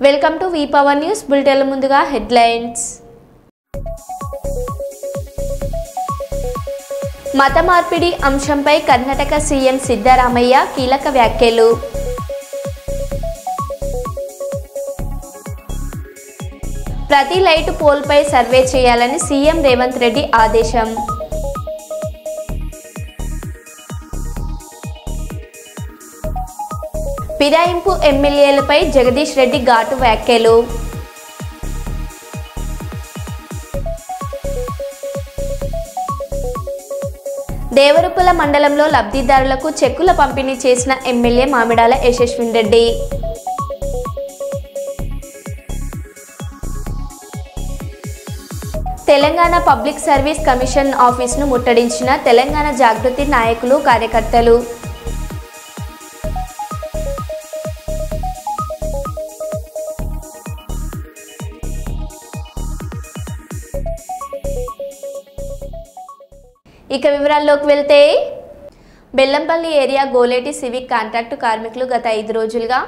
Welcome to V power news bulletin ముందుగా headlines. మత మార్పిడి అంశంపై కర్ణాటక సీఎం సిద్ధరామయ్య కీలక వ్యాఖ్యలు. ప్రతి లైట్ పోల్పై సర్వే చేయాలని సీఎం రేవంత్ రెడ్డి ఆదేశం. ఫిరాయింపు ఎమ్మెల్యేలపై జగదీష్ రెడ్డి ఘాటు వ్యాఖ్యలు. దేవరుపుల మండలంలో లబ్ధిదారులకు చెక్కుల పంపిణీ చేసిన MLA Mamidala Yashaswin Reddy. Telangana public service commission ఆఫీసును ముట్టడించిన తెలంగాణ జాగృతి నాయకులు, కార్యకర్తలు. ఇక వివరాల్లోకి వెళ్తే, Bellampalli area Goleti civic contract కార్మికులు గత 5 రోజులుగా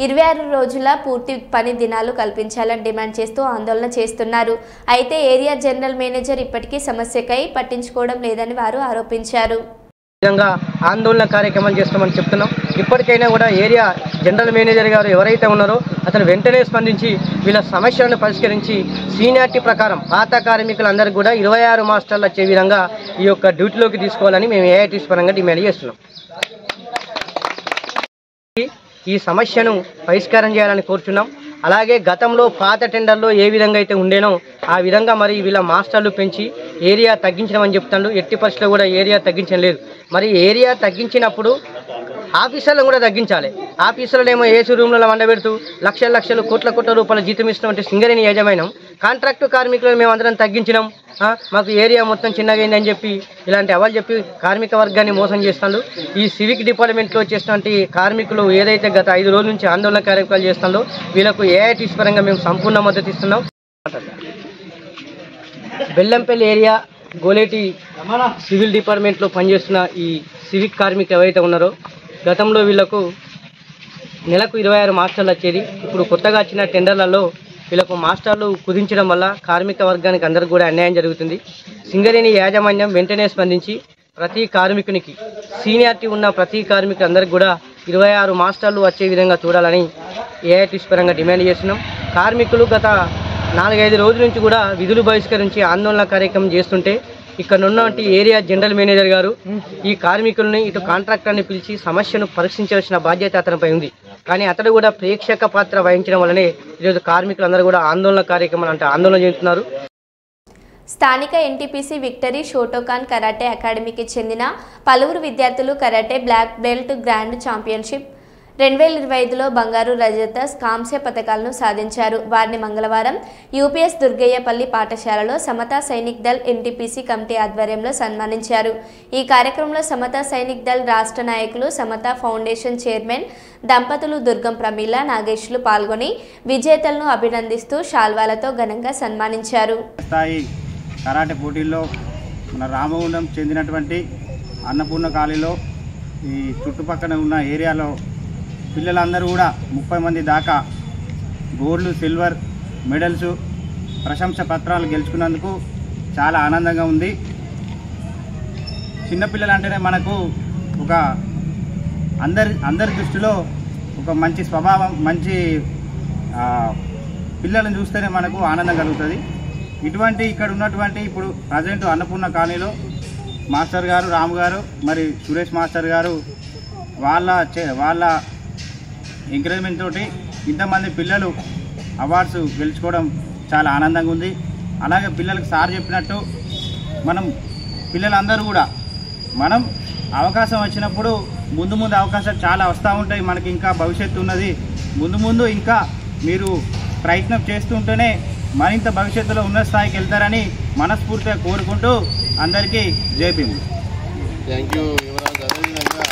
26 రోజుల పూర్తి పని దినాలు కల్పించాలని డిమాండ్ చేస్తూ ఆందోళన చేస్తున్నారు. అయితే ఏరియా జనరల్ మేనేజర్ ఇప్పటికీ సమస్యకై పట్టించుకోవడం లేదని వారు ఆరోపించారు. ఆందోళన కార్యక్రమాలు చేస్తామని చెప్తున్నాం. ఇప్పటికైనా కూడా ఏరియా జనరల్ మేనేజర్ గారు ఎవరైతే ఉన్నారో అతను వెంటనే స్పందించి వీళ్ళ సమస్యలను పరిష్కరించి సీనియారిటీ ప్రకారం పాత కార్మికులందరికీ కూడా 26 మాస్టర్లు వచ్చే విధంగా ఈ యొక్క డ్యూటీలోకి తీసుకోవాలని మేము ఏఐటీసీ పరంగా డిమాండ్ చేస్తున్నాం. ఈ సమస్యను పరిష్కారం చేయాలని కోరుచున్నాం. అలాగే గతంలో పాత టెండర్లో ఏ విధంగా అయితే ఉండేనో ఆ విధంగా మరి వీళ్ళ మాస్టర్లు పెంచి ఏరియా తగ్గించమని చెప్తాడు. ఎట్టి పరిస్థితుల్లో కూడా ఏరియా తగ్గించలేదు. మరి ఏరియా తగ్గించినప్పుడు ఆఫీసర్లను కూడా తగ్గించాలి. ఆఫీసర్లు ఏమో ఏసీ రూమ్లలో వండబెడుతూ లక్షల కోట్ల రూపాయల జీతం ఇస్తున్నట్టు సింగరేణి యాజమాన్యం కాంట్రాక్టు కార్మికులను మేము అందరం తగ్గించినాం, మాకు ఏరియా మొత్తం చిన్నగైంది అని చెప్పి ఇలాంటి అవాళ్ళు చెప్పి కార్మిక వర్గాన్ని మోసం చేస్తాడు. ఈ సివిక్ డిపార్ట్మెంట్లో చేసినటువంటి కార్మికులు ఏదైతే గత 5 రోజుల నుంచి ఆందోళన కార్యక్రమాలు చేస్తాడో వీళ్ళకు ఏఐటీసీ పరంగా మేము సంపూర్ణ మద్దతు ఇస్తున్నాం. బెల్లంపల్లి ఏరియా గోలేటి సివిల్ డిపార్ట్మెంట్లో పనిచేస్తున్న ఈ సివిక్ కార్మికులు ఎవరైతే ఉన్నారో గతంలో వీళ్లకు నెలకు 26 మాస్టర్లు వచ్చేది. ఇప్పుడు కొత్తగా వచ్చిన టెండర్లలో వీళ్ళకు మాస్టర్లు కుదించడం వల్ల కార్మిక వర్గానికి అందరికీ కూడా అన్యాయం జరుగుతుంది. సింగరేణి యాజమాన్యం వెంటనే స్పందించి ప్రతి కార్మికునికి సీనియారిటీ ఉన్న ప్రతి కార్మికులు అందరికీ కూడా 26 మాస్టర్లు వచ్చే విధంగా చూడాలని ఏఐటీసీ పరంగా డిమాండ్ చేస్తున్నాం. కార్మికులు గత 4-5 రోజుల నుంచి కూడా విధులు బహిష్కరించి ఆందోళన కార్యక్రమం చేస్తుంటే ఇక్కడ ఉన్నటువంటి ఏరియా జనరల్ మేనేజర్ గారు ఈ కార్మికుల్ని ఇటు కాంట్రాక్టర్ని పిలిచి సమస్యను పరీక్షించవలసిన బాధ్యత అతనిపై ఉంది. కానీ అతడు కూడా ప్రేక్షక పాత్ర వహించడం వల్లనే ఈరోజు కార్మికులందరూ కూడా ఆందోళన కార్యక్రమాలు ఆందోళన చేస్తున్నారు. స్థానిక ఎన్టీపీసీ విక్టరీ షోటోకాన్ కరాటే అకాడమీకి చెందిన పలువురు విద్యార్థులు karate black belt grand championship 2025లో బంగారు, రజత, కాంస్య పథకాలను సాధించారు. వారిని మంగళవారం యూపీఎస్ దుర్గయ్యపల్లి పాఠశాలలో సమతా సైనిక్ దళ్ ఎన్టీపీసీ కమిటీ ఆధ్వర్యంలో సన్మానించారు. ఈ కార్యక్రమంలో సమతా సైనిక్ దళ్ రాష్ట్ర నాయకులు, సమతా ఫౌండేషన్ చైర్మన్ దంపతులు దుర్గం ప్రమీల, నాగేష్లు పాల్గొని విజేతలను అభినందిస్తూ శాల్వాలతో ఘనంగా సన్మానించారు. కరాటే పోటీల్లో మన రామగుండం చెందినటువంటి అన్నపూర్ణ కాలనీలో ఈ చుట్టుపక్కల ఉన్న ఏరియాలో పిల్లలందరూ కూడా 30 మంది దాకా గోల్డ్, సిల్వర్ మెడల్స్, ప్రశంస పత్రాలు గెలుచుకున్నందుకు చాలా ఆనందంగా ఉంది. చిన్నపిల్లలు అంటేనే మనకు ఒక అందరి దృష్టిలో ఒక మంచి స్వభావం, మంచి పిల్లలను చూస్తేనే మనకు ఆనందం కలుగుతుంది. ఇటువంటి ఇక్కడ ఉన్నటువంటి ఇప్పుడు ప్రజెంట్ అన్నపూర్ణ కాలనీలో మాస్టర్ గారు, రాము గారు, మరి సురేష్ మాస్టర్ గారు వాళ్ళ ఎంకరేజ్మెంట్ తోటి ఇంతమంది పిల్లలు అవార్డ్స్ గెలుచుకోవడం చాలా ఆనందంగా ఉంది. అలాగే పిల్లలకు సార్ చెప్పినట్టు మనం పిల్లలందరూ కూడా మనం అవకాశం వచ్చినప్పుడు ముందు అవకాశాలు చాలా వస్తూ ఉంటాయి. మనకి ఇంకా భవిష్యత్తు ఉన్నది. ముందు ఇంకా మీరు ప్రయత్నం చేస్తుంటేనే మరింత భవిష్యత్తులో ఉన్నత స్థాయికి వెళ్తారని మనస్ఫూర్తిగా కోరుకుంటూ అందరికీ జై భీమ్. Thank you Yuvraj. అదేవిధంగా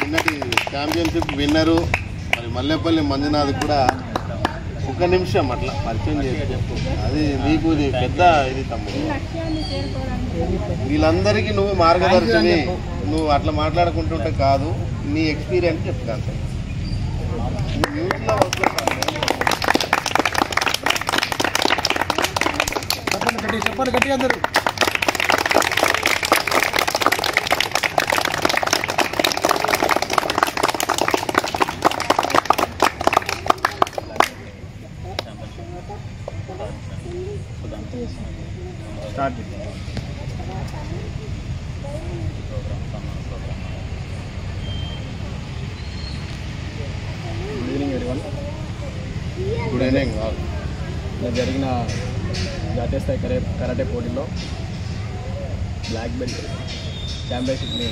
నిన్నటి ఛాంపియన్షిప్ విన్నరు మరి మల్లెపల్లి మంజునాథ్ కూడా 1 నిమిషం అట్లా పరిచయం చేసి చెప్పు. అది నీకు పెద్ద ఇది తమ్ముడు, వీళ్ళందరికీ నువ్వు మార్గదర్శిని. నువ్వు అట్లా మాట్లాడుకుంటుంటే కాదు, నీ ఎక్స్పీరియన్స్ చెప్తాను. న్యూస్లో వస్తున్నాను చెప్పాలి గట్టిగా అందరూ. Start. Good evening everyone. Good evening. జరిగిన జాతీయ స్థాయి కరాటే పోటీలో బ్లాక్ బెల్ట్ ఛాంపియన్షిప్ని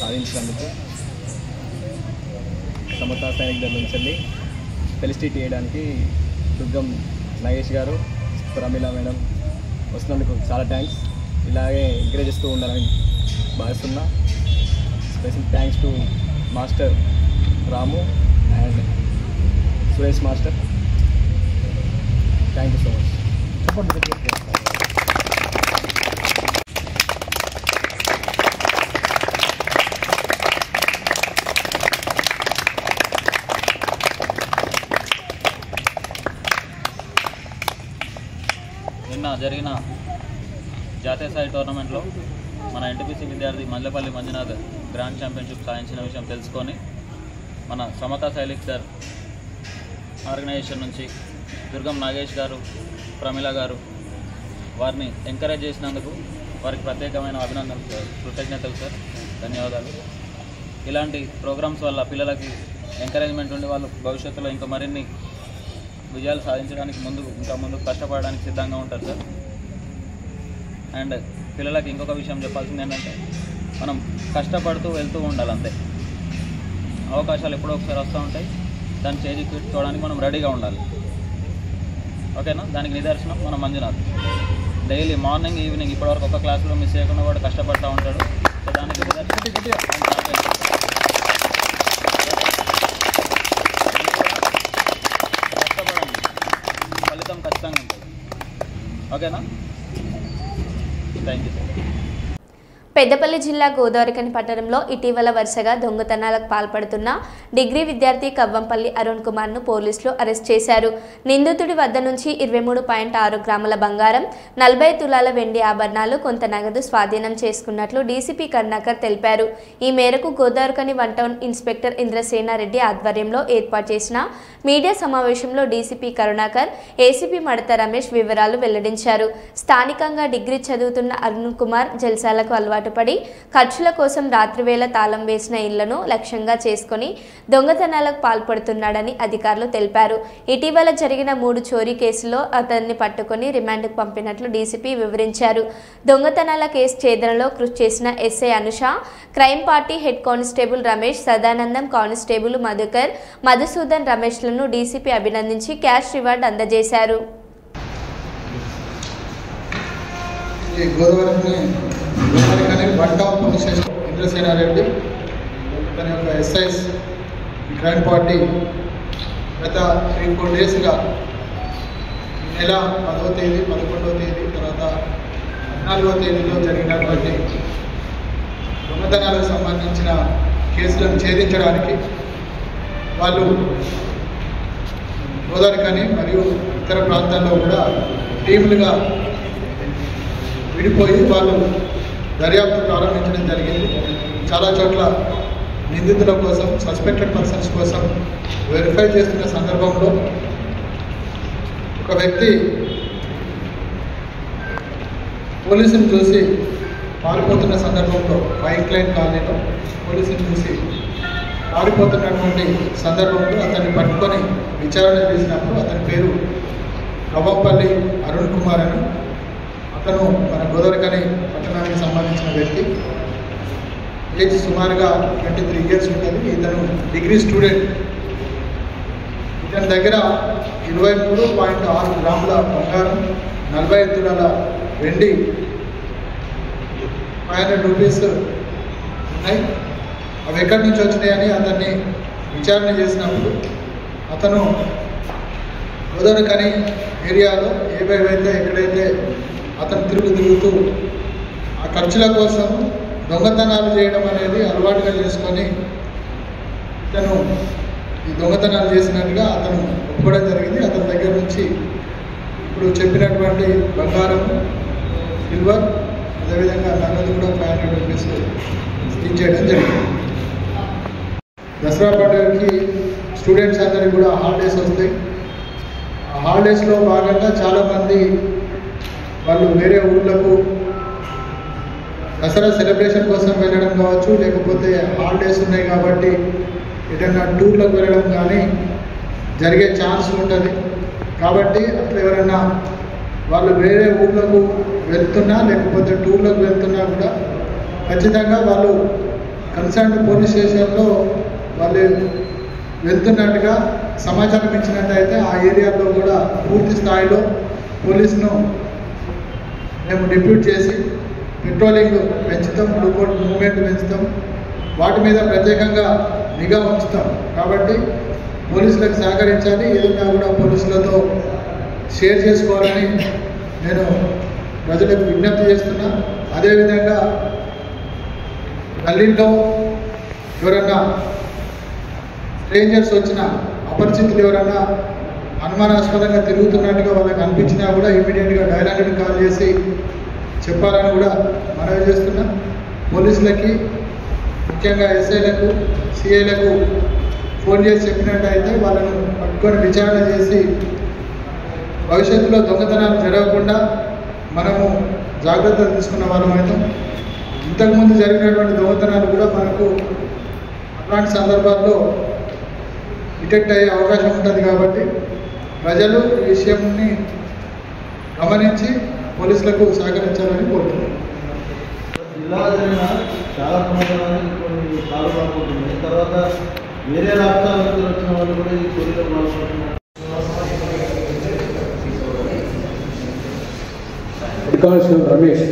సాధించినందుకు సమతా సైనిక్ దళ నుంచి వెళ్ళి ఫెలిసిటేట్ చేయడానికి దుర్గం నాగేష్ గారు, ప్రమీల మేడం వస్తున్నందుకు చాలా థ్యాంక్స్. ఇలాగే ఎంకరేజ్ చేస్తూ ఉండాలని భావిస్తున్నా. Special thanks to master Ramu and Suresh master. Thank you so much. నిన్న జరిగిన జాతీయ స్థాయి టోర్నమెంట్లో మన ఎన్టీపీసీ విద్యార్థి మల్లెపల్లి మంజునాథ్ గ్రాండ్ ఛాంపియన్షిప్ సాధించిన విషయం తెలుసుకొని మన సమతా సైనిక్ దళ్ ఆర్గనైజేషన్ నుంచి దుర్గం నాగేష్ గారు, ప్రమీల గారు వారిని ఎంకరేజ్ చేసినందుకు వారికి ప్రత్యేకమైన అభినందనలు సార్, కృతజ్ఞతలు సార్, ధన్యవాదాలు. ఇలాంటి ప్రోగ్రామ్స్ వల్ల పిల్లలకి ఎంకరేజ్మెంట్ ఉండి వాళ్ళు భవిష్యత్తులో ఇంకా మరిన్ని విజయాలు సాధించడానికి ఇంకా ముందుకు కష్టపడడానికి సిద్ధంగా ఉంటారు సార్. అండ్ పిల్లలకి ఇంకొక విషయం చెప్పాల్సింది ఏంటంటే మనం కష్టపడుతూ వెళ్తూ ఉండాలి అంతే. అవకాశాలు ఎప్పుడో ఒకసారి వస్తూ ఉంటాయి, దాన్ని చేజిక్కించుకోవడానికి మనం రెడీగా ఉండాలి. ఓకేనా? దానికి నిదర్శనం మన మంజునాథ్. డైలీ మార్నింగ్ ఈవినింగ్ ఇప్పటివరకు ఒక క్లాసులో మిస్ చేయకుండా కూడా కష్టపడుతూ ఉంటాడు. సో దానికి కష్టపడండి, ఫలితం ఖచ్చితంగా ఉంటుంది. ఓకేనా? Thank you sir. పెద్దపల్లి జిల్లా గోదావరిఖని పట్టణంలో ఇటీవల వరుసగా దొంగతనాలకు పాల్పడుతున్న డిగ్రీ విద్యార్థి కవ్వంపల్లి అరుణ్ కుమార్ను పోలీసులు అరెస్ట్ చేశారు. నిందితుడి వద్ద నుంచి 23.6 గ్రాముల బంగారం, 40 తులాల వెండి ఆభరణాలు, కొంత నగదు స్వాధీనం చేసుకున్నట్లు డీసీపీ కరుణాకర్ తెలిపారు. ఈ మేరకు గోదావరిఖని 1 టౌన్ ఇన్స్పెక్టర్ ఇంద్రసేనారెడ్డి ఆధ్వర్యంలో ఏర్పాటు చేసిన మీడియా సమావేశంలో డీసీపీ కరుణాకర్, ఏసీపీ మడత రమేష్ వివరాలు వెల్లడించారు. స్థానికంగా డిగ్రీ చదువుతున్న అరుణ్ కుమార్ జల్సాలకు అలవాటు పడి ఖర్చుల కోసం రాత్రివేళ తాళం వేసిన ఇళ్లను లక్ష్యంగా చేసుకుని దొంగతనాలకు పాల్పడుతున్నాడని అధికారులు తెలిపారు. ఇటీవల జరిగిన 3 చోరీ కేసుల్లో అతన్ని పట్టుకుని రిమాండ్కు పంపినట్లు డీసీపీ వివరించారు. దొంగతనాల కేసు ఛేదనలో కృషి చేసిన SI Anusha, crime party head constable Ramesh, Sadanandam, constable Madhukar, Madhusudan రమేష్లను డీసీపీ అభినందించి క్యాష్ రివార్డు అందజేశారు. Godavarikhani 1 town police station Indrasena Reddy తన యొక్క ఎస్ఐస్ క్రైమ్ పార్టీ గత 3-4 డేస్గా నెల 10వ తేదీ, 11వ తేదీ, తర్వాత 14వ తేదీలో జరిగినటువంటి దొంగతనాలకు సంబంధించిన కేసులను ఛేదించడానికి వాళ్ళు గోదావరిఖని మరియు ఇతర ప్రాంతాల్లో కూడా టీములుగా విడిపోయి వాళ్ళు దర్యాప్తు ప్రారంభించడం జరిగింది. చాలా చోట్ల నిందితుల కోసం, సస్పెక్టెడ్ పర్సన్స్ కోసం వెరిఫై చేస్తున్న సందర్భంలో ఒక వ్యక్తి పోలీసుని చూసి పారిపోతున్న సందర్భంలో వైట్ లైన్ కాలనీలో పోలీసుని చూసి పారిపోతున్నటువంటి సందర్భంలో అతన్ని పట్టుకొని విచారణ చేసినప్పుడు అతని పేరు కవ్వంపల్లి అరుణ్ కుమార్ అని, అతను మన గోదావరిఖని పట్టణానికి సంబంధించిన వ్యక్తి. ఏజ్ సుమారుగా 23 ఇయర్స్ ఉంటుంది. ఇతను డిగ్రీ స్టూడెంట్. ఇతని దగ్గర 23.6 గ్రాముల బంగారం, 40 తులాల వెండి, 500 రూపీస్ ఉన్నాయి. అవి ఎక్కడి నుంచి వచ్చినాయని అతన్ని విచారణ చేసినప్పుడు అతను గోదావరిఖని ఏరియాలో ఏవేవైతే ఎక్కడైతే అతను తిరుగుతూ ఆ ఖర్చుల కోసం దొంగతనాలు చేయడం అనేది అలవాటుగా చేసుకొని ఇతను ఈ దొంగతనాలు చేసినట్టుగా అతను ఒప్పుకోవడం జరిగింది. అతని దగ్గర నుంచి ఇప్పుడు చెప్పినటువంటి బంగారం, సిల్వర్, అదేవిధంగా నగదు కూడా 500 రూపీస్ ఇచ్చేయడం జరిగింది. దసరా పండుగకి స్టూడెంట్స్ అందరికీ కూడా హాలిడేస్ వస్తాయి. ఆ హాలిడేస్లో భాగంగా చాలామంది వాళ్ళు వేరే ఊళ్ళకు దసరా సెలబ్రేషన్ కోసం వెళ్ళడం కావచ్చు, లేకపోతే హాలిడేస్ ఉన్నాయి కాబట్టి ఎటన్నా టూర్లకు వెళ్ళడం కానీ జరిగే ఛాన్స్ ఉంటుంది. కాబట్టి అట్లా ఎవరైనా వాళ్ళు వేరే ఊళ్ళకు వెళ్తున్నా లేకపోతే టూర్లకు వెళ్తున్నా కూడా ఖచ్చితంగా వాళ్ళు కన్సర్న్ పోలీస్ స్టేషన్లో వాళ్ళు వెళ్తున్నట్టుగా సమాచారం ఇచ్చినట్టయితే ఆ ఏరియాలో కూడా పూర్తి స్థాయిలో పోలీసును మేము డిప్యూట్ చేసి పెట్రోలింగ్ పెంచుతాం, లుకౌట్ మూవ్మెంట్ పెంచుతాం, వాటి మీద ప్రత్యేకంగా నిఘా ఉంచుతాం. కాబట్టి పోలీసులకు సహకరించాలి, ఏదైనా కూడా పోలీసులతో షేర్ చేసుకోవాలని నేను ప్రజలకు విజ్ఞప్తి చేస్తున్నా. అదేవిధంగా గల్లీలో ఎవరన్నా స్ట్రేంజర్స్ వచ్చిన అపరిచితులు ఎవరన్నా అనుమానాస్పదంగా తిరుగుతున్నట్టుగా వాళ్ళకి అనిపించినా కూడా ఇమీడియట్గా డయల్ 100 కాల్ చేసి చెప్పాలని కూడా మనవి చేస్తున్నా. పోలీసులకి ముఖ్యంగా ఎస్ఐలకు, సిఐలకు ఫోన్ చేసి చెప్పినట్టయితే వాళ్ళను పట్టుకొని విచారణ చేసి భవిష్యత్తులో దొంగతనాలు జరగకుండా మనము జాగ్రత్తలు తీసుకున్న వాళ్ళమైతే ఇంతకుముందు జరిగినటువంటి దొంగతనాలు కూడా మనకు అలాంటి సందర్భాల్లో డిటెక్ట్ అయ్యే అవకాశం ఉంటుంది. కాబట్టి ప్రజలు ఈ విషయాన్ని గమనించి పోలీసులకు సహకరించాలని కోరుతున్నాను. జిల్లాలో జరిగిన చాలా ప్రమాదాలు సాల్వ్ కాకపోతున్నాయి. తర్వాత వేరే రాష్ట్రాల నుంచి వచ్చిన వాళ్ళు కూడా ఈ చోరీలో పాల్గొంటున్నారు. Ramesh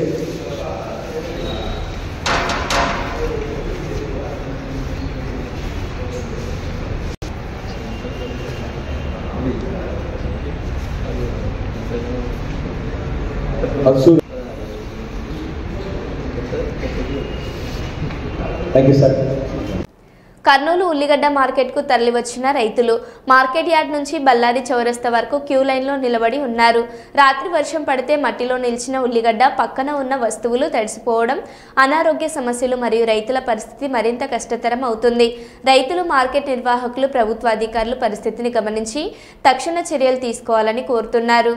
thank you sir. Kurnool ఉల్లిగడ్డ మార్కెట్కు తరలివచ్చిన రైతులు మార్కెట్ యార్డ్ నుంచి బళ్ళారి చౌరస్తా వరకు క్యూ లైన్లో నిలబడి ఉన్నారు. రాత్రి వర్షం పడితే మట్టిలో నిలిచిన ఉల్లిగడ్డ పక్కన ఉన్న వస్తువులు తడిసిపోవడం, అనారోగ్య సమస్యలు మరియు రైతుల పరిస్థితి మరింత కష్టతరం అవుతుంది. రైతులు, మార్కెట్ నిర్వాహకులు, ప్రభుత్వ అధికారులు పరిస్థితిని గమనించి తక్షణ చర్యలు తీసుకోవాలని కోరుతున్నారు.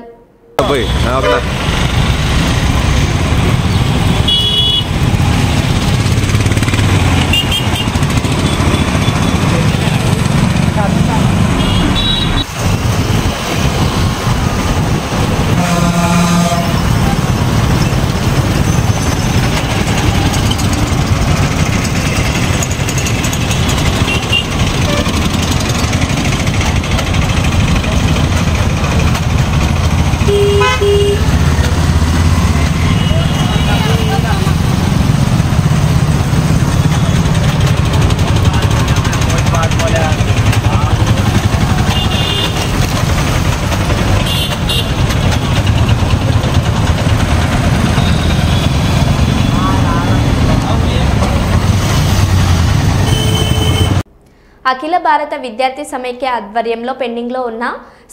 అఖిల భారత విద్యార్థి సమైక్య ఆధ్వర్యంలో పెండింగ్లో ఉన్న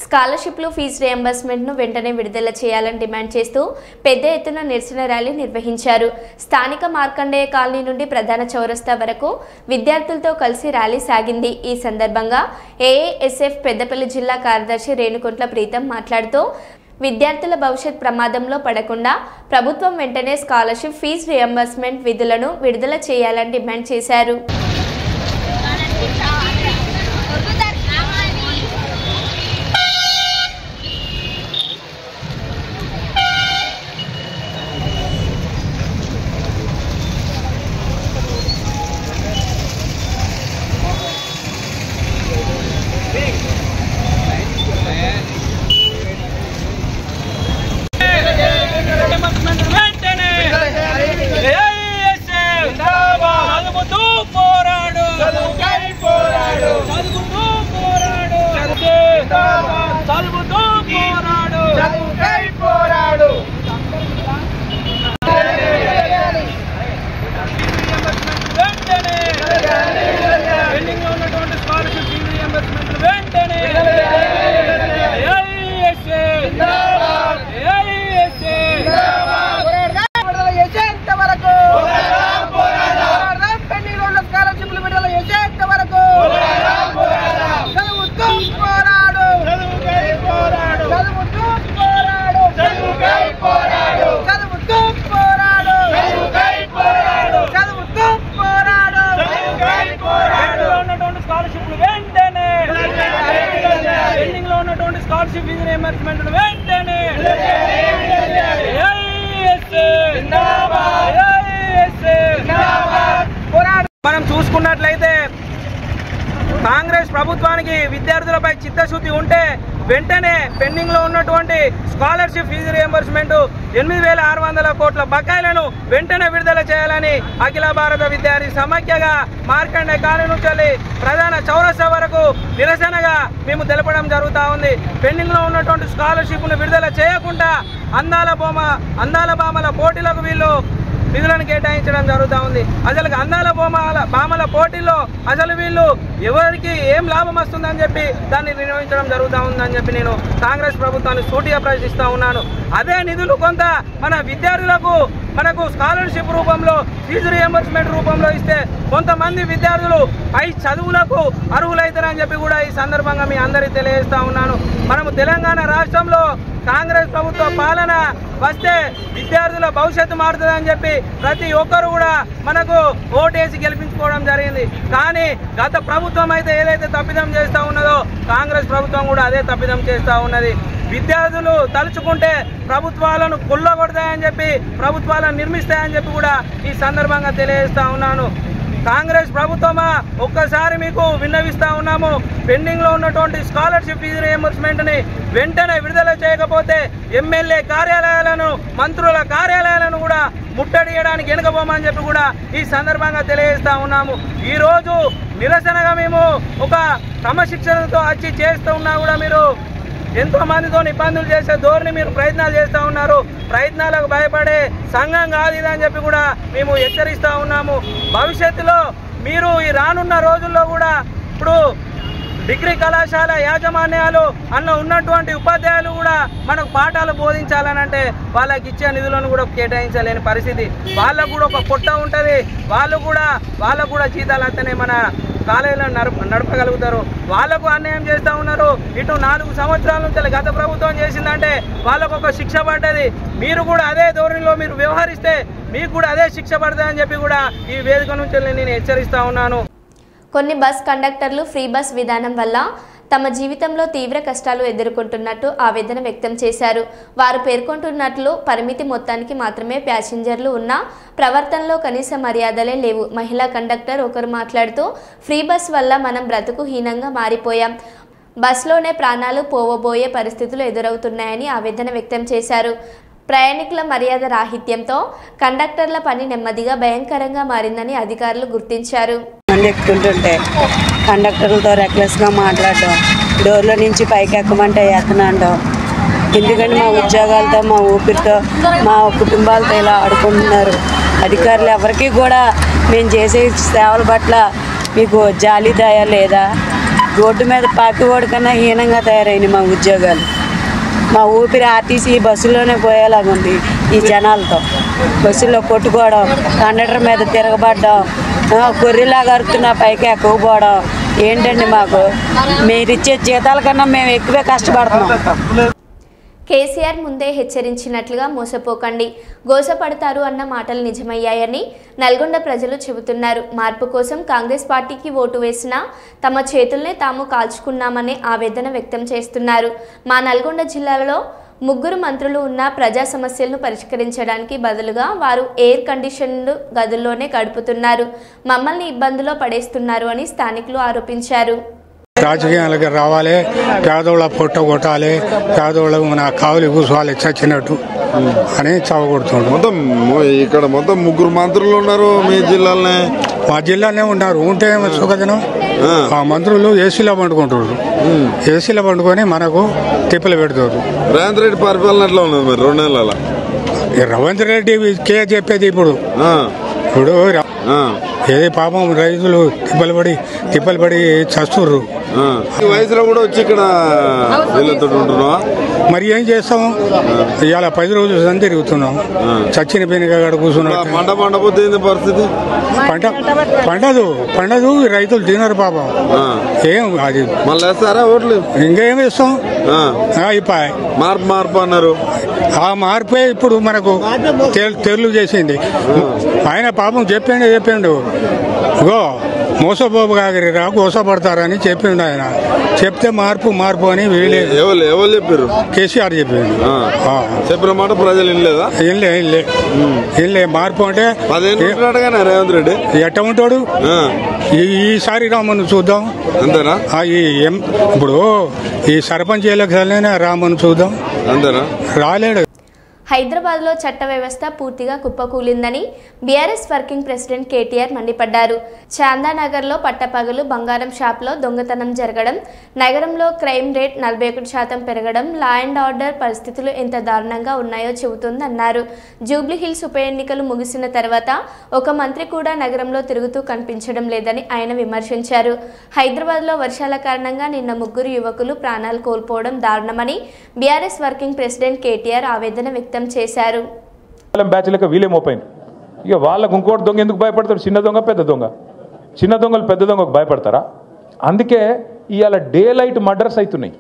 స్కాలర్షిప్లు, ఫీజు రియంబర్స్మెంట్ను వెంటనే విడుదల చేయాలని డిమాండ్ చేస్తూ పెద్ద ఎత్తున నిరసన ర్యాలీ నిర్వహించారు. స్థానిక మార్కండేయ కాలనీ నుండి ప్రధాన చౌరస్తా వరకు విద్యార్థులతో కలిసి ర్యాలీ సాగింది. ఈ సందర్భంగా ఏఏఎస్ఎఫ్ పెద్దపల్లి జిల్లా కార్యదర్శి రేణుకుంట్ల ప్రీతం మాట్లాడుతూ విద్యార్థుల భవిష్యత్ ప్రమాదంలో పడకుండా ప్రభుత్వం వెంటనే స్కాలర్షిప్, ఫీజు రియంబర్స్మెంట్ విధులను విడుదల చేయాలని డిమాండ్ చేశారు. పోరాడు స్కాలర్షిప్ ఫీజు రియంబర్స్మెంట్ వెంటనే మనం చూసుకున్నట్లయితే కాంగ్రెస్ ప్రభుత్వానికి విద్యార్థులపై చిత్తశుద్ధి ఉంటే వెంటనే పెండింగ్ లో ఉన్నటువంటి స్కాలర్షిప్ ఫీజు రియంబర్స్మెంట్ 8,600 కోట్ల బకాయిలను వెంటనే విడుదల చేయాలని అఖిల భారత విద్యార్థి సమాఖ్యగా మార్కండే కాలనీ నుంచి ప్రధాన చౌరస్తా వరకు నిరసనగా మేము తెలపడం జరుగుతూ ఉంది. పెండింగ్ లో ఉన్నటువంటి స్కాలర్షిప్ ను విడుదల చేయకుండా అందాల బామల పోటీలకు వీళ్ళు నిధులను కేటాయించడం జరుగుతూ ఉంది. అసలు అందాల బామల పోటీల్లో అసలు వీళ్ళు ఎవరికి ఏం లాభం వస్తుందని చెప్పి దాన్ని నిర్వహించడం జరుగుతూ ఉందని చెప్పి నేను కాంగ్రెస్ ప్రభుత్వాన్ని సూటిగా ప్రశ్నిస్తూ ఉన్నాను. అదే నిధులు కొంత మన విద్యార్థులకు మనకు స్కాలర్షిప్ రూపంలో ఫీజు రియంబర్స్మెంట్ రూపంలో ఇస్తే కొంతమంది విద్యార్థులు పై చదువులకు అర్హులైతారని చెప్పి కూడా ఈ సందర్భంగా మీ అందరికీ తెలియజేస్తా ఉన్నాను. మనము తెలంగాణ రాష్ట్రంలో కాంగ్రెస్ ప్రభుత్వ పాలన వస్తే విద్యార్థుల భవిష్యత్తు మారుతుందని చెప్పి ప్రతి ఒక్కరు కూడా మనకు ఓటేసి గెలిపించుకోవడం జరిగింది. కానీ గత ప్రభుత్వం అయితే ఏదైతే తప్పిదం చేస్తూ ఉన్నదో కాంగ్రెస్ ప్రభుత్వం కూడా అదే తప్పిదం చేస్తూ ఉన్నది. విద్యార్థులు తలుచుకుంటే ప్రభుత్వాలను కొల్లగొడతాయని చెప్పి ప్రభుత్వాలను నిర్మిస్తాయని చెప్పి కూడా ఈ సందర్భంగా తెలియజేస్తా ఉన్నాను. కాంగ్రెస్ ప్రభుత్వమా ఒక్కసారి మీకు విన్నవిస్తా ఉన్నాము. పెండింగ్ లో ఉన్నటువంటి స్కాలర్షిప్ ఫీజు రియంబర్స్మెంట్ ని వెంటనే విడుదల చేయకపోతే ఎమ్మెల్యే కార్యాలయాలను మంత్రుల కార్యాలయాలను కూడా ముట్టడియడానికి వెనుకపోమని చెప్పి కూడా ఈ సందర్భంగా తెలియజేస్తా ఉన్నాము. ఈ రోజు నిరసనగా మేము ఒక క్రమశిక్షణతో వచ్చి చేస్తూ ఉన్నా కూడా మీరు ఎంతో మందితో ఇబ్బందులు చేసే ధోరణి మీరు ప్రయత్నాలు చేస్తూ ఉన్నారు. ప్రయత్నాలకు భయపడే సంఘం కాదు ఇదని చెప్పి కూడా మేము హెచ్చరిస్తూ ఉన్నాము. భవిష్యత్తులో మీరు ఈ రానున్న రోజుల్లో కూడా ఇప్పుడు డిగ్రీ కళాశాల యాజమాన్యాలు అన్న ఉన్నటువంటి ఉపాధ్యాయులు కూడా మనకు పాఠాలు బోధించాలని అంటే వాళ్ళకి ఇచ్చే నిధులను కూడా కేటాయించలేని పరిస్థితి. వాళ్ళకు కూడా ఒక పొట్ట ఉంటుంది. వాళ్ళకు కూడా జీతాలు అంతనే మన కాలేజీలను నడపగలుగుతారు. వాళ్లకు అన్యాయం చేస్తూ ఉన్నారు. ఇటు 4 సంవత్సరాల నుంచి గత ప్రభుత్వం చేసిందంటే వాళ్ళకు ఒక శిక్ష పడ్డది. మీరు కూడా అదే ధోరణిలో మీరు వ్యవహరిస్తే మీకు కూడా అదే శిక్ష పడుతుందని చెప్పి కూడా ఈ వేదిక నుంచి నేను హెచ్చరిస్తా ఉన్నాను. కొన్ని బస్ కండక్టర్లు ఫ్రీ బస్ విధానం వల్ల తమ జీవితంలో తీవ్ర కష్టాలు ఎదుర్కొంటున్నట్టు ఆవేదన వ్యక్తం చేశారు. వారు పేర్కొంటున్నట్లు పరిమితి మొత్తానికి మాత్రమే ప్యాసింజర్లు ఉన్నా ప్రవర్తనలో కనీస మర్యాదలే లేవు. మహిళా కండక్టర్ ఒకరు మాట్లాడుతూ ఫ్రీ బస్ వల్ల మనం బ్రతుకుహీనంగా మారిపోయాం. బస్లోనే ప్రాణాలు పోవబోయే పరిస్థితులు ఎదురవుతున్నాయని ఆవేదన వ్యక్తం చేశారు. ప్రయాణికుల మర్యాద రాహిత్యంతో కండక్టర్ల పని నెమ్మదిగా భయంకరంగా మారిందని అధికారులు గుర్తించారు. ఎక్కుతుంటుంటే కండక్టర్లతో రెక్లెస్గా మాట్లాడడం, డోర్లో నుంచి పైకి ఎక్కమంటే ఎక్కనంటాం. ఎందుకంటే మా ఉద్యోగాలతో మా ఊపిరితో మా కుటుంబాలతో ఇలా ఆడుకుంటున్నారు. అధికారులు ఎవరికి కూడా మేము చేసే సేవల పట్ల మీకు జాలి దయ లేదా? రోడ్డు మీద పాకివాడి కన్నా హీనంగా తయారైంది మా ఉద్యోగాలు. మా ఊపిరి ఆర్టీసీ బస్సులోనే పోయేలాగుంది. ఈ జనాలతో బస్సులో కొట్టుకోవడం, కండక్టర్ మీద తిరగబడ్డం, గొర్రెలాగా అరుతున్న పైకి ఎక్కకపోవడం ఏంటండి? మాకు మీరిచ్చే జీతాల కన్నా మేము ఎక్కువే కష్టపడుతున్నాం. కేసీఆర్ ముందే హెచ్చరించినట్లుగా మోసపోకండి, గోసపడతారు అన్న మాటలు నిజమయ్యాయని నల్గొండ ప్రజలు చెబుతున్నారు. మార్పు కోసం కాంగ్రెస్ పార్టీకి ఓటు వేసినా తమ చేతుల్నే తాము కాల్చుకున్నామనే ఆవేదన వ్యక్తం చేస్తున్నారు. మా నల్గొండ జిల్లాలో 3 మంత్రులు ఉన్న ప్రజా సమస్యలను పరిష్కరించడానికి బదులుగా వారు ఎయిర్ కండిషన్డ్ గదుల్లోనే గడుపుతున్నారు. మమ్మల్ని ఇబ్బందుల్లో పడేస్తున్నారు అని స్థానికులు ఆరోపించారు. రాజకీయాలకు రావాలి, పేదోళ్ళ పొట్ట కొట్టాలి, పేదోళ్ళకు మన కావులు కూర్చోవాలి చచ్చినట్టు అని చావగొడుతుండ్రు. మొత్తం ఇక్కడ మొత్తం 3 మంత్రులు ఉన్నారు మీ జిల్లాలోనే? మా జిల్లాలోనే ఉన్నారు. ఉంటే సుఖదినం ఆ మంత్రులు ఏసీలో పండుకుంటారు. ఏసీలో పండుకొని మనకు తిప్పలు పెడతారు. రేవంత్ రెడ్డి పరిపాలన ఎట్లా ఉన్నది మరి 2 నెలల? రేవంత్ రెడ్డి కే చెప్పేది ఇప్పుడు ఏది పాపం రైతులు తిప్పలు పడి చస్తుర్రు. ఈ వయసులో కూడా వచ్చి ఇక్కడ వీళ్ళతో ఉంటున్నావా? మరి ఏం చేస్తాము? ఇవాళ 10 రోజులు తిరుగుతున్నాం. చచ్చిన పెనుక కూర్చున్నాం. పంట పండపోతే పరిస్థితి పండదు. రైతులు తినరు పాపం. ఏం అది మళ్ళీ వేస్తారా ఓట్లు? ఇంకేం వేస్తాం? మార్పు అన్నారు. ఆ మార్పే ఇప్పుడు మనకు తెరలు చేసింది. ఆయన పాపం చెప్పిండు ఇగో మోసపోగాగిరిరా గోసపడతారని చెప్పిండు ఆయన. చెప్తే మార్పు అని వీళ్ళే ఎవరు చెప్పారు? కేసీఆర్ చెప్పిండు. చెప్పిన మాట ప్రజలు వినలేదా? వినలే. మార్పు అంటే రేవంత్ రెడ్డి ఎట్ట ఉంటాడు? ఈసారి రామను చూద్దాం అంతేనా? ఇప్పుడు ఈ సర్పంచ్ ఎలక్షన్లైనా రామను చూద్దాం అంతేనా? రాలేడు. హైదరాబాద్లో చట్ట వ్యవస్థ పూర్తిగా కుప్పకూలిందని బీఆర్ఎస్ వర్కింగ్ ప్రెసిడెంట్ కేటీఆర్ మండిపడ్డారు. చాందానగర్లో పట్టపగలు బంగారం షాప్లో దొంగతనం జరగడం, నగరంలో క్రైమ్ రేట్ 41% పెరగడం, లా అండ్ ఆర్డర్ పరిస్థితులు ఎంత దారుణంగా ఉన్నాయో చెబుతుందన్నారు. జూబ్లీహిల్స్ ఉప ఎన్నికలు ముగిసిన తర్వాత ఒక మంత్రి కూడా నగరంలో తిరుగుతూ కనిపించడం లేదని ఆయన విమర్శించారు. హైదరాబాద్లో వర్షాల కారణంగా నిన్న 3 యువకులు ప్రాణాలు కోల్పోవడం దారుణమని బీఆర్ఎస్ వర్కింగ్ ప్రెసిడెంట్ కేటీఆర్ ఆవేదన వ్యక్తం చేశారు. బ్యాచ్లకు వీలేమోపోయింది. ఇక వాళ్ళకు ఇంకోటి దొంగ ఎందుకు భయపడతారు? చిన్న దొంగ పెద్ద దొంగ. చిన్న దొంగలు పెద్ద దొంగకు భయపడతారా? అందుకే ఇవాళ డే లైట్ మర్డర్స్ అవుతున్నాయి.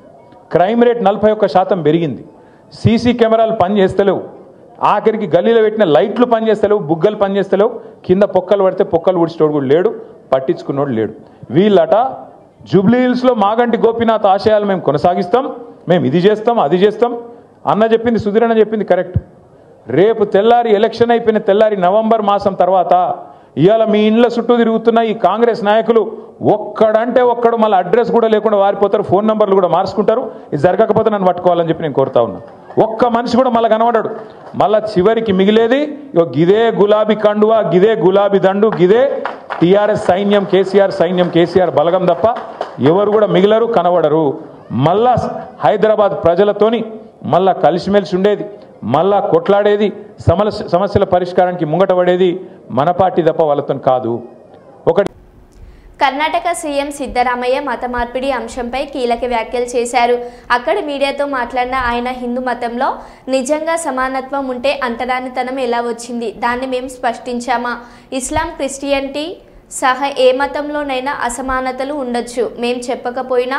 క్రైమ్ రేట్ 41% పెరిగింది. సీసీ కెమెరాలు పనిచేస్తలేవు. ఆఖరికి గల్లీలో పెట్టిన లైట్లు పనిచేస్తలేవు, బుగ్గలు పనిచేస్తలేవు. కింద పొక్కలు పడితే పొక్కలు ఊడ్చేటోడు కూడా లేడు, పట్టించుకున్నోడు లేడు. వీళ్ళట జూబ్లీహిల్స్లో మాగంటి గోపీనాథ్ ఆశయాలు మేము కొనసాగిస్తాం, మేము ఇది చేస్తాం అది చేస్తాం అన్న చెప్పింది, సుధీరన్న చెప్పింది కరెక్ట్. రేపు తెల్లారి ఎలక్షన్ అయిపోయిన తెల్లారి నవంబర్ మాసం తర్వాత ఇవాళ మీ ఇండ్ల చుట్టూ తిరుగుతున్న ఈ కాంగ్రెస్ నాయకులు ఒక్కడంటే ఒక్కడు మళ్ళీ అడ్రస్ కూడా లేకుండా వారిపోతారు, ఫోన్ నెంబర్లు కూడా మార్చుకుంటారు. ఇది జరగకపోతే నన్ను పట్టుకోవాలని చెప్పి నేను కోరుతా ఉన్నా. ఒక్క మనిషి కూడా మళ్ళీ కనబడాడు. మళ్ళీ చివరికి మిగిలేది గిదే గులాబీ కండువా, గిదే గులాబీ దండు, గిదే టీఆర్ఎస్ సైన్యం, కేసీఆర్ సైన్యం, కేసీఆర్ బలగం తప్ప ఎవరు కూడా మిగిలరు, కనబడరు. మళ్ళా హైదరాబాద్ ప్రజలతోని మళ్ళా కలిసిమెలిసి ఉండేది, మళ్ళా కొట్లాడేది, సమస్యల పరిష్కారానికి ముంగట పడేది మన పార్టీ తప్ప వాళ్ళతో కాదు. ఒకటి కర్ణాటక సీఎం సిద్ధరామయ్య మత మార్పిడి అంశంపై కీలక వ్యాఖ్యలు చేశారు. అక్కడ మీడియాతో మాట్లాడిన ఆయన హిందూ మతంలో నిజంగా సమానత్వం ఉంటే అంటరానితనం ఎలా వచ్చింది? దాన్ని మేము స్పష్టించామా? ఇస్లాం, క్రిస్టియనిటీ సహా ఏ మతంలోనైనా అసమానతలు ఉండొచ్చు. మేం చెప్పకపోయినా,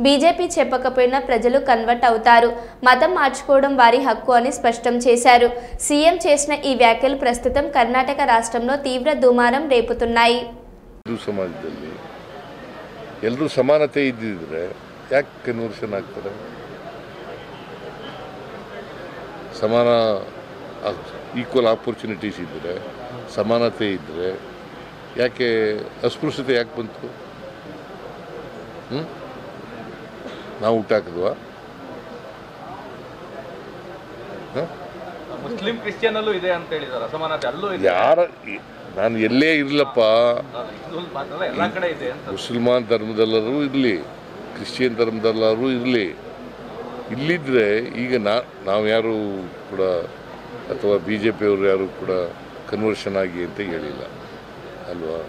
బీజేపీ చెప్పకపోయినా ప్రజలు కన్వర్ట్ అవుతారు. మతం మార్చుకోవడం వారి హక్కు అని స్పష్టం చేశారు. సీఎం చేసిన ఈ వ్యాఖ్యలు ప్రస్తుతం కర్ణాటక రాష్ట్రంలో తీవ్ర దుమారం రేపుతున్నాయి. ಸಮಾಜದಲ್ಲಿ ಎಲ್ಲರೂ ಸಮಾನತೆ ಇದ್ದಿದ್ರೆ ಯಾಕೆ ಕನ್ವರ್ಷನ್ ಆಗ್ತಾರೆ? ಸಮಾನ ಈಕ್ವಲ್ ಆಪರ್ಚುನಿಟೀಸ್ ಇದ್ದರೆ, ಸಮಾನತೆ ಇದ್ದರೆ ಯಾಕೆ ಅಸ್ಪೃಶ್ಯತೆ ಯಾಕೆ ಬಂತು? ನಾವು ಹುಟ್ಟಾಕಿದ್ವಾ? ಮುಸ್ಲಿಂ ಕ್ರಿಶ್ಚಿಯನ್ ಅಲ್ಲೂ ಇದೆ ಅಂತ ಹೇಳಿದಾರೆ, ಅಸಮಾನತೆ ಅಲ್ಲೂ ಇದೆ. ಯಾರ ನಾನು ಎಲ್ಲೇ ಇರಲಪ್ಪ, ಎಲ್ಲ ಕಡೆ ಇದೆ ಅಂತ. ಮುಸಲ್ಮಾನ್ ಧರ್ಮದಲ್ಲರೂ ಇರಲಿ, ಕ್ರಿಶ್ಚಿಯನ್ ಧರ್ಮದಲ್ಲರೂ ಇರಲಿ, ಇಲ್ಲಿದ್ದರೆ ಈಗ ನಾವು ಯಾರು ಕೂಡ ಅಥವಾ ಬಿ ಜೆ ಪಿಯವರು ಯಾರು ಕೂಡ ಕನ್ವರ್ಷನ್ ಆಗಿ ಅಂತ ಹೇಳಿಲ್ಲ ಅಲ್ವಾ?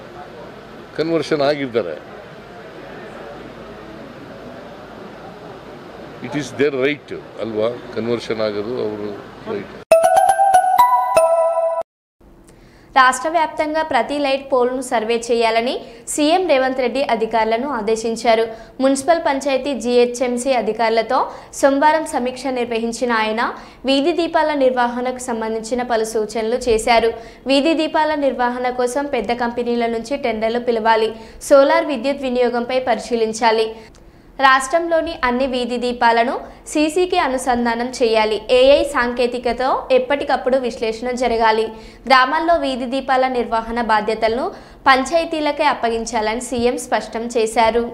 ಕನ್ವರ್ಷನ್ ಆಗಿದ್ದಾರೆ. ಇಟ್ ಈಸ್ ದೇರ್ ರೈಟ್ ಅಲ್ವಾ? ಕನ್ವರ್ಷನ್ ಆಗೋದು ಅವರು ರೈಟ್. రాష్ట్ర వ్యాప్తంగా ప్రతి లైట్ పోల్ను సర్వే చేయాలని సీఎం రేవంత్ రెడ్డి అధికారులను ఆదేశించారు. మున్సిపల్ పంచాయతీ జీహెచ్ఎంసీ అధికారులతో సోమవారం సమీక్ష నిర్వహించిన ఆయన వీధి దీపాల నిర్వహణకు సంబంధించిన పలు సూచనలు చేశారు. వీధి దీపాల నిర్వహణ కోసం పెద్ద కంపెనీల నుంచి టెండర్లు పిలవాలి, సోలార్ విద్యుత్ వినియోగంపై పరిశీలించాలి, రాష్ట్రంలోని అన్ని వీధి దీపాలను సీసీకి అనుసంధానం చేయాలి, ఏఐ సాంకేతికతో ఎప్పటికప్పుడు విశ్లేషణ జరగాలి, గ్రామాల్లో వీధి దీపాల నిర్వహణ బాధ్యతలను పంచాయతీలకే అప్పగించాలని సీఎం స్పష్టం చేశారు.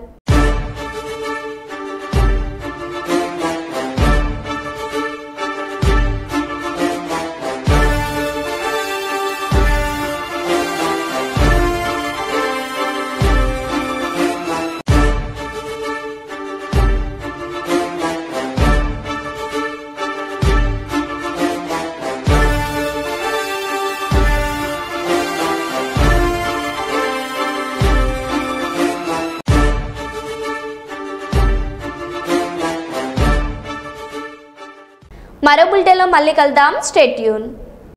మరో బులెటిన్లో మళ్ళీ కలుద్దాం. Stay tune.